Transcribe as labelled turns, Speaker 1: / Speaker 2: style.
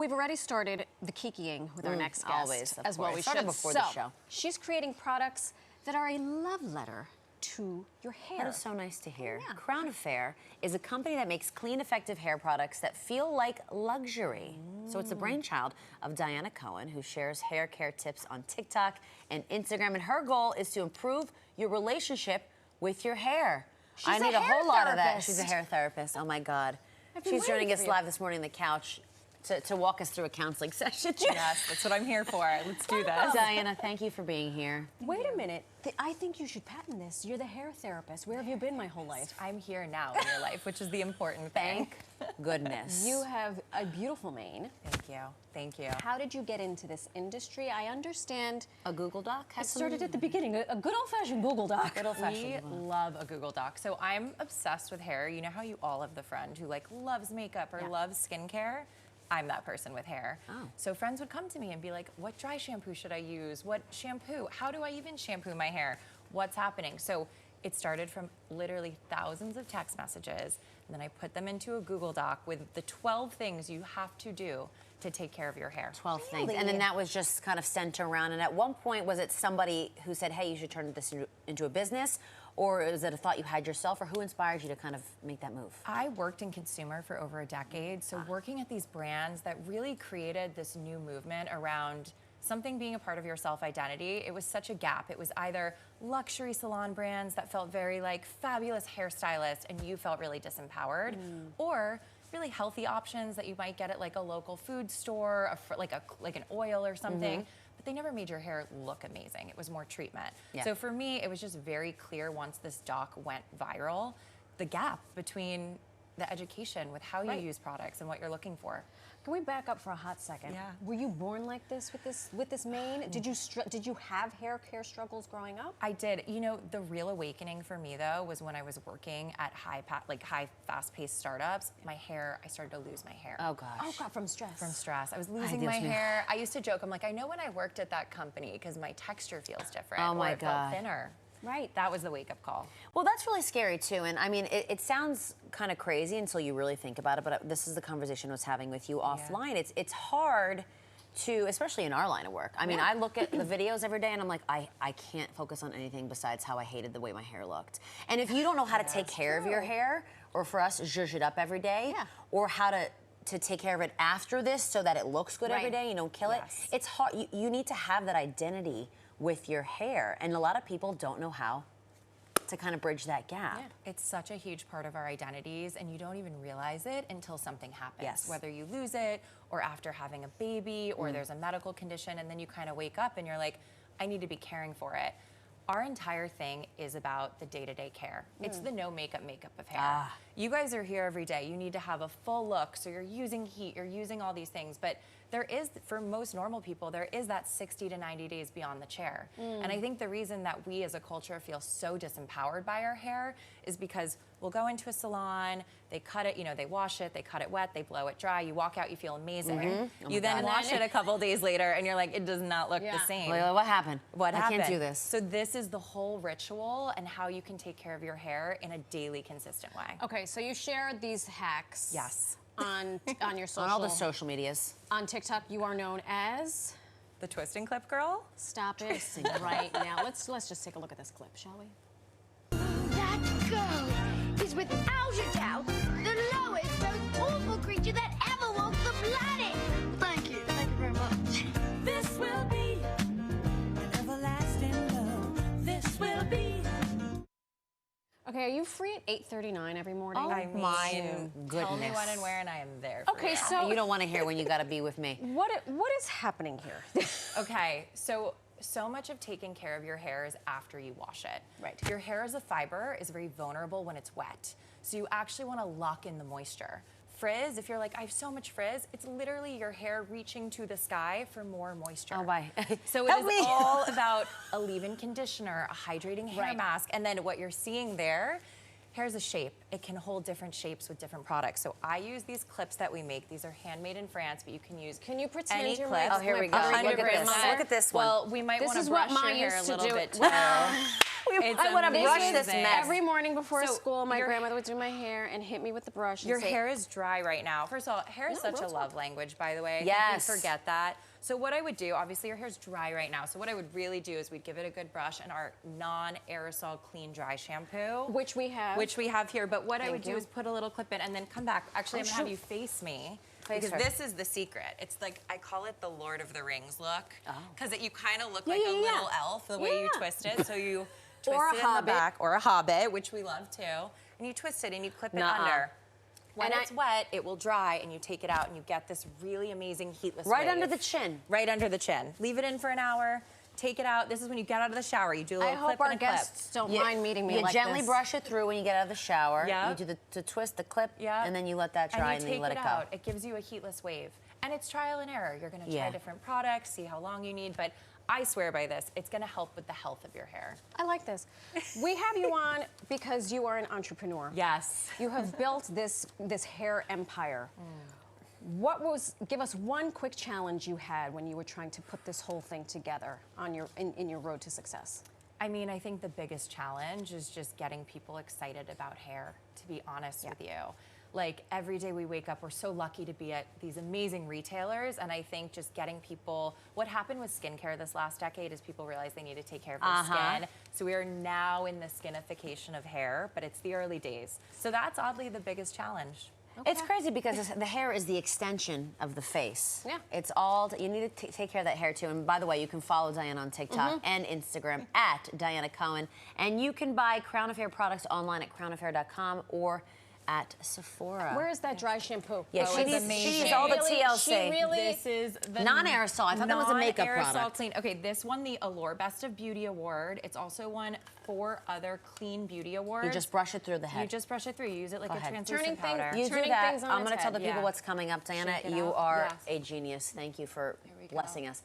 Speaker 1: We've already started the kikiing with our next guest.
Speaker 2: Always, of
Speaker 1: as well.
Speaker 2: course.
Speaker 1: We
Speaker 2: Started
Speaker 1: should.
Speaker 2: before the show.
Speaker 1: She's creating products that are a love letter to your hair.
Speaker 2: That is so nice to hear.
Speaker 1: Yeah.
Speaker 2: Crown Affair is a company that makes clean, effective hair products that feel like luxury. So it's a brainchild of Dianna Cohen, who shares hair care tips on TikTok and Instagram. And her goal is to improve your relationship with your hair. I need a whole lot of that. She's a hair therapist. Oh my God. She's joining us live this morning on the couch to walk us through a counseling session.
Speaker 3: Yes, that's what I'm here for. Let's do this.
Speaker 2: Dianna, thank you for being here.
Speaker 1: Wait a minute. I think you should patent this. You're the hair therapist. Where have you been my whole life?
Speaker 3: I'm here now in your life, which is the important thing.
Speaker 2: Thank goodness.
Speaker 1: You have a beautiful mane.
Speaker 3: Thank you. Thank you.
Speaker 1: How did you get into this industry? I understand.
Speaker 2: A Google Doc?
Speaker 1: I started at the beginning. A good old-fashioned Google Doc.
Speaker 2: Good
Speaker 3: We love a Google Doc. So I'm obsessed with hair. You know how you all have the friend who like loves makeup or loves skincare? I'm that person with hair.
Speaker 2: Oh.
Speaker 3: So friends would come to me and be like, what dry shampoo should I use? What shampoo? How do I even shampoo my hair? What's happening? So it started from literally thousands of text messages, and then I put them into a Google Doc with the 12 things you have to do to take care of your hair.
Speaker 2: 12 things. And then that was just kind of sent around. And at one point, was it somebody who said, hey, you should turn this into a business? Or is it a thought you had yourself? Or who inspired you to kind of make that move?
Speaker 3: I worked in consumer for over a decade. So working at these brands that really created this new movement around something being a part of your self-identity, it was such a gap. It was either luxury salon brands that felt very like fabulous hairstylists and you felt really disempowered, or really healthy options that you might get at like a local food store, like an oil or something, but they never made your hair look amazing. It was more treatment.
Speaker 2: Yeah.
Speaker 3: So for me, it was just very clear once this doc went viral, the gap between the education with how you use products and what you're looking for.
Speaker 1: Can we back up for a hot second?
Speaker 3: Yeah.
Speaker 1: Were you born like this with this mane? Did you have hair care struggles growing up?
Speaker 3: I did. You know, the real awakening for me though was when I was working at high fast-paced startups. My hair, I started to lose my hair.
Speaker 2: Oh gosh.
Speaker 1: Oh God, from stress.
Speaker 3: From stress. I was losing my hair. I used to joke, I'm like, I know when I worked at that company because my texture feels different.
Speaker 2: Oh my
Speaker 3: or it
Speaker 2: God.
Speaker 3: felt thinner.
Speaker 1: Right.
Speaker 3: That was the wake-up call.
Speaker 2: Well, that's really scary too. And I mean, it sounds kind of crazy until you really think about it, but this is the conversation I was having with you offline. It's hard to, especially in our line of work. I mean, I look at the videos every day and I'm like, I can't focus on anything besides how I hated the way my hair looked. And if you don't know how to take care of your hair, or for us, zhuzh it up every day, or how to take care of it after this so that it looks good every day, you don't kill it. It's hard. You need to have that identity with your hair, and a lot of people don't know how to kind of bridge that gap.
Speaker 3: Yeah. It's such a huge part of our identities, and you don't even realize it until something happens. Whether you lose it, or after having a baby, or there's a medical condition, and then you kind of wake up and you're like, I need to be caring for it. Our entire thing is about the day-to-day care. It's the no makeup of hair. You guys are here every day. You need to have a full look, so you're using heat, you're using all these things, but there is, for most normal people, there is that 60 to 90 days beyond the chair. And I think the reason that we as a culture feel so disempowered by our hair is because we'll go into a salon, they cut it, you know, they wash it, they cut it wet, they blow it dry, you walk out, you feel amazing. You then wash it a couple days later and you're like, it does not look the same.
Speaker 2: Like, what happened?
Speaker 3: What happened?
Speaker 2: I can't do this.
Speaker 3: So this is the whole ritual and how you can take care of your hair in a daily, consistent way.
Speaker 1: Okay, so you shared these hacks.
Speaker 3: Yes.
Speaker 1: On your social.
Speaker 2: On all the social medias.
Speaker 1: On TikTok, you are known as
Speaker 3: The Twist and Clip Girl.
Speaker 1: Stop it right now. Let's just take a look at this clip, shall we?
Speaker 4: That girl is without a doubt the lowest, most awful creature that ever walked the planet. Thank you very much.
Speaker 5: This will be an everlasting love. This will be.
Speaker 1: Okay, are you free at 8:39 every morning?
Speaker 2: Oh
Speaker 3: I mean,
Speaker 2: my goodness.
Speaker 3: Tell me when and where, and I am there for
Speaker 1: Okay,
Speaker 3: you.
Speaker 1: so
Speaker 2: You don't want to hear when you got to be with me.
Speaker 1: what is happening here?
Speaker 3: Okay, so much of taking care of your hair is after you wash it.
Speaker 1: Right.
Speaker 3: Your hair as a fiber is very vulnerable when it's wet. So you actually want to lock in the moisture. Frizz, if you're like, I have so much frizz, it's literally your hair reaching to the sky for more moisture.
Speaker 2: Oh, bye.
Speaker 3: So it is all about a leave-in conditioner, a hydrating hair mask, and then what you're seeing there, hair's a shape. It can hold different shapes with different products. So I use these clips that we make. These are handmade in France, but you can use
Speaker 1: Can you pretend
Speaker 3: any
Speaker 1: you're
Speaker 3: clip.
Speaker 1: my
Speaker 2: Oh, here we go.
Speaker 3: 100%.
Speaker 2: Look at this. Look at this one.
Speaker 3: Well, we might
Speaker 1: This
Speaker 3: want
Speaker 1: is
Speaker 3: to
Speaker 1: what
Speaker 3: brush
Speaker 1: mine
Speaker 3: your hair
Speaker 1: used
Speaker 3: a
Speaker 1: to
Speaker 3: little
Speaker 1: do.
Speaker 3: bit too.
Speaker 2: I want to
Speaker 3: amazing.
Speaker 2: brush this mess.
Speaker 1: Every morning before
Speaker 3: So
Speaker 1: school, my
Speaker 3: your-
Speaker 1: grandmother would do my hair and hit me with the brush.
Speaker 3: Your
Speaker 1: and say,
Speaker 3: hair is dry right now. First of all, hair is
Speaker 1: No,
Speaker 3: such a
Speaker 1: real
Speaker 3: love
Speaker 1: talk.
Speaker 3: language, by the way. I think
Speaker 2: Yes.
Speaker 3: we forget that. So what I would do, obviously your hair's dry right now, so what I would really do is we'd give it a good brush and our non-aerosol clean dry shampoo.
Speaker 1: which we have.
Speaker 3: Which we have here, but what I
Speaker 1: Thank
Speaker 3: would do
Speaker 1: you.
Speaker 3: is put a little clip in and then come back. Actually, I'm gonna have
Speaker 1: shoot.
Speaker 3: you face me.
Speaker 2: Face
Speaker 3: Because
Speaker 2: her.
Speaker 3: this is the secret. It's like, I call it the Lord of the Rings look.
Speaker 2: Oh.
Speaker 3: Because you kind of look
Speaker 1: Yeah,
Speaker 3: like
Speaker 1: yeah,
Speaker 3: a
Speaker 1: yeah.
Speaker 3: little elf, the way you
Speaker 1: Yeah.
Speaker 3: twist it. So you twist
Speaker 1: Or a
Speaker 3: it in
Speaker 1: hobbit.
Speaker 3: the back, or a hobbit, which we love too. And you twist it and you clip it
Speaker 2: Nuh-uh.
Speaker 3: under. When
Speaker 1: And
Speaker 3: it's wet, it will dry and you take it out and you get this really amazing heatless
Speaker 2: Right
Speaker 3: wave.
Speaker 2: under the chin.
Speaker 3: Right under the chin. Leave it in for an hour, take it out. This is when you get out of the shower. You do a
Speaker 1: I
Speaker 3: little
Speaker 1: hope
Speaker 3: clip
Speaker 1: our
Speaker 3: and a clip.
Speaker 1: guests don't mind meeting me
Speaker 2: You
Speaker 1: like
Speaker 2: gently
Speaker 1: this.
Speaker 2: brush it through when you get out of the shower.
Speaker 3: Yep.
Speaker 2: You do the twist, the clip,
Speaker 3: Yep.
Speaker 2: and then you let that dry, and,
Speaker 3: you
Speaker 2: then you
Speaker 3: take
Speaker 2: let
Speaker 3: it
Speaker 2: it go.
Speaker 3: out. It gives you a heatless wave. And it's trial and error. You're gonna try
Speaker 2: Yeah.
Speaker 3: different products, see how long you need, but I swear by this, it's gonna help with the health of your hair.
Speaker 1: I like this. We have you on because you are an entrepreneur.
Speaker 3: Yes.
Speaker 1: You have built this hair empire. Give us one quick challenge you had when you were trying to put this whole thing together on in your road to success.
Speaker 3: I mean, I think the biggest challenge is just getting people excited about hair, to be honest with you. Like every day we wake up, we're so lucky to be at these amazing retailers. And I think just getting people, what happened with skincare this last decade is people realized they need to take care of their skin. So we are now in the skinification of hair, but it's the early days. So that's oddly the biggest challenge.
Speaker 2: It's crazy because the hair is the extension of the face.
Speaker 1: Yeah.
Speaker 2: It's all, you need to take care of that hair too. And by the way, you can follow Dianna on TikTok and Instagram at Dianna Cohen. And you can buy Crown of Hair products online at crownofhair.com or at Sephora.
Speaker 1: Where is that dry shampoo?
Speaker 2: Yeah,
Speaker 3: Oh,
Speaker 2: she
Speaker 3: it's
Speaker 2: needs
Speaker 3: amazing.
Speaker 2: all the
Speaker 1: Really-
Speaker 2: TLC.
Speaker 1: she really-
Speaker 3: This is the
Speaker 2: Non-aerosol. I thought that was a makeup
Speaker 3: non-aerosol
Speaker 2: product.
Speaker 3: Clean. Okay, this won the Allure Best of Beauty Award. It's also won 4 other Clean Beauty Awards.
Speaker 2: You just brush it through the head.
Speaker 3: You just brush it through. You use it like
Speaker 2: Go
Speaker 3: a
Speaker 2: ahead.
Speaker 3: translucent
Speaker 1: Turning
Speaker 3: powder.
Speaker 1: things-
Speaker 2: You do
Speaker 1: Turning
Speaker 2: that.
Speaker 1: things on
Speaker 2: I'm
Speaker 1: its
Speaker 2: going to tell
Speaker 1: head.
Speaker 2: the people
Speaker 3: Yeah.
Speaker 2: what's coming up, Dianna.
Speaker 3: Shake it
Speaker 2: You
Speaker 3: out.
Speaker 2: are
Speaker 3: Yes.
Speaker 2: a genius. Thank you for
Speaker 3: we go.
Speaker 2: blessing us.